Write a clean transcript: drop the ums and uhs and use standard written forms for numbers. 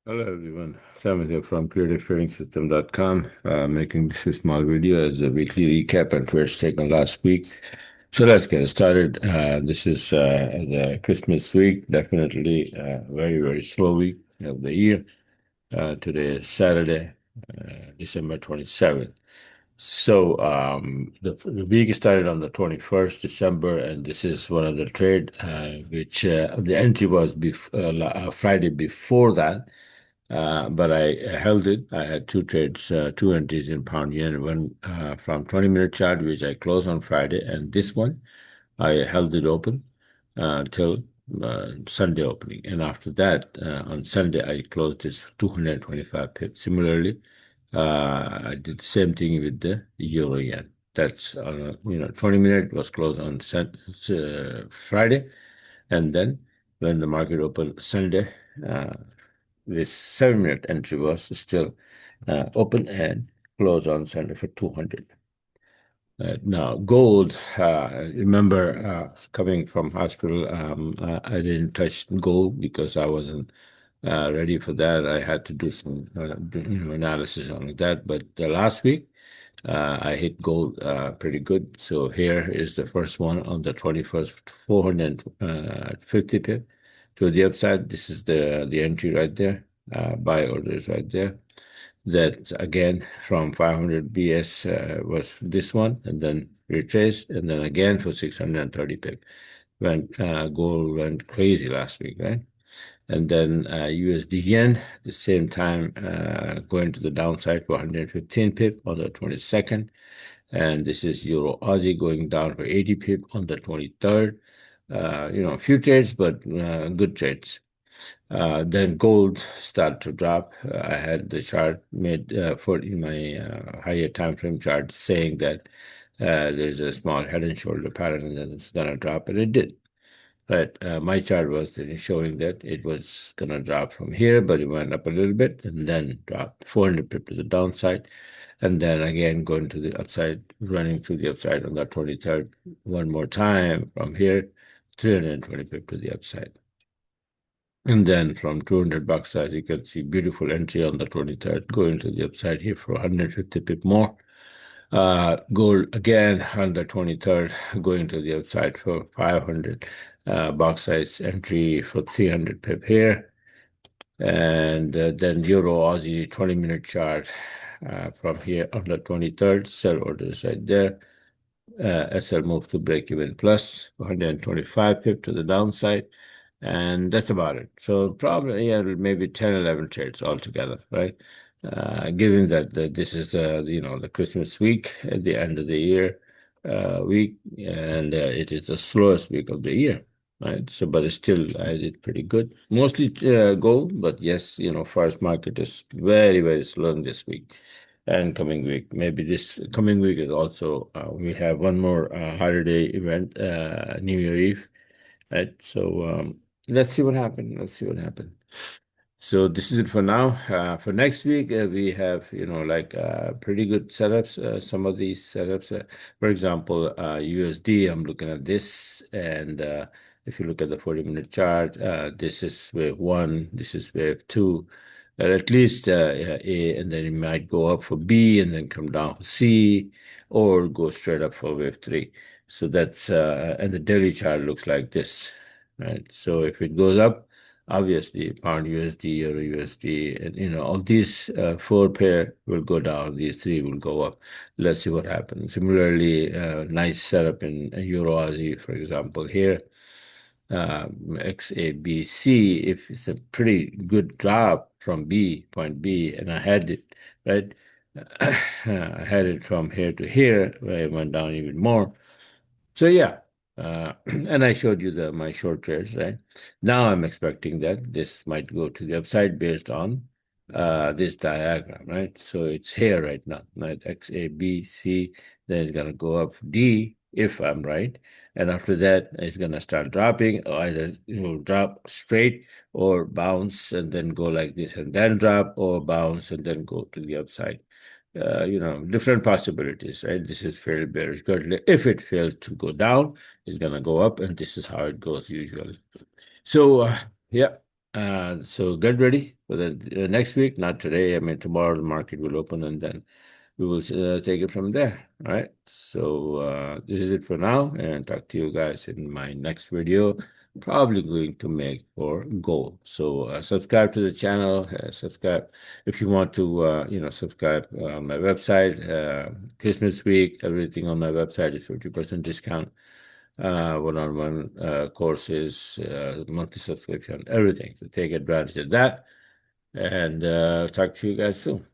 Hello everyone, Simon here from CreativeTradingSystem.com, making this small video as a weekly recap and first take on last week. So let's get started. This is the Christmas week, definitely a very slow week of the year. Today is Saturday, December 27th. So the week started on the 21st December, and this is one of the trade which the entry was Friday before that. But I held it. I had two trades, two entries in pound yen, one from 20-minute chart, which I closed on Friday, and this one I held it open till Sunday opening. And after that, on Sunday, I closed this 225 pips. Similarly, I did the same thing with the euro yen. That's 20-minute was closed on Friday, and then when the market opened Sunday. This 7-minute entry was still open and closed on Sunday for 200. Now, gold, remember coming from hospital, I didn't touch gold because I wasn't ready for that. I had to do some analysis on that. But last week, I hit gold pretty good. So here is the first one on the 21st, 450 pip to the upside. This is the entry right there. Buy orders right there. That again from 500 BS was this one, and then retraced, and then again for 630 pip. When gold went crazy last week, right? And then USD yen, the same time going to the downside for 115 pip on the 22nd. And this is Euro-AUD going down for 80 pip on the 23rd. A few trades, but good trades. Then gold started to drop. I had the chart made for in my higher time frame chart saying that there's a small head and shoulder pattern and then it's gonna drop, and it did. But my chart was showing that it was gonna drop from here, but it went up a little bit and then dropped 400 pip to the downside, and then again going to the upside, running to the upside on the 23rd one more time from here, 320 pip to the upside. And then from 200 bucks, as you can see, beautiful entry on the 23rd, going to the upside here for 150 pip more. Gold again on the 23rd, going to the upside for 500 box size entry for 300 pip here. And then Euro Aussie 20-minute chart from here on the 23rd, sell orders right there. SL move to break even plus 125 pip to the downside. And that's about it. So probably, yeah, maybe 10, 11 trades altogether, right? Given that this is the Christmas week at the end of the year week, and it is the slowest week of the year, right? So, but it's still, I did pretty good. Mostly gold, but yes, first market is very slow in this week and coming week. Maybe this coming week is also, we have one more holiday event, New Year Eve, right? So, let's see what happens. Let's see what happens. So this is it for now. For next week, we have, pretty good setups. Some of these setups, for example, USD, I'm looking at this. And if you look at the 40-minute chart, this is wave one, this is wave two. At least A, and then it might go up for B and then come down for C, or go straight up for wave three. So that's, and the daily chart looks like this, right? So if it goes up, obviously pound USD, Euro USD, and all these four pair will go down, these three will go up. Let's see what happens. Similarly, nice setup in Euro Aussie, for example, here. XABC, if it's a pretty good drop from point B, and I had it, right? I had it from here to here, where it went down even more. So yeah, and I showed you my short trades, right? Now I'm expecting that this might go to the upside based on this diagram, right? So it's here right now, right? X, A, B, C, then it's gonna go up D if I'm right. And after that, it's gonna start dropping, or either it will drop straight or bounce and then go like this and then drop, or bounce and then go to the upside. Different possibilities, right? This is fairly bearish. Good. If it fails to go down, it's gonna go up, and this is how it goes usually. So, yeah. So get ready for the next week, not today. I mean, tomorrow the market will open and then we will take it from there. All right. So this is it for now, and talk to you guys in my next video. Probably going to make for gold. So subscribe to the channel. Subscribe if you want to. Subscribe on my website. Christmas week, everything on my website is 50% discount. One-on-one courses, monthly subscription, everything. So take advantage of that, and talk to you guys soon.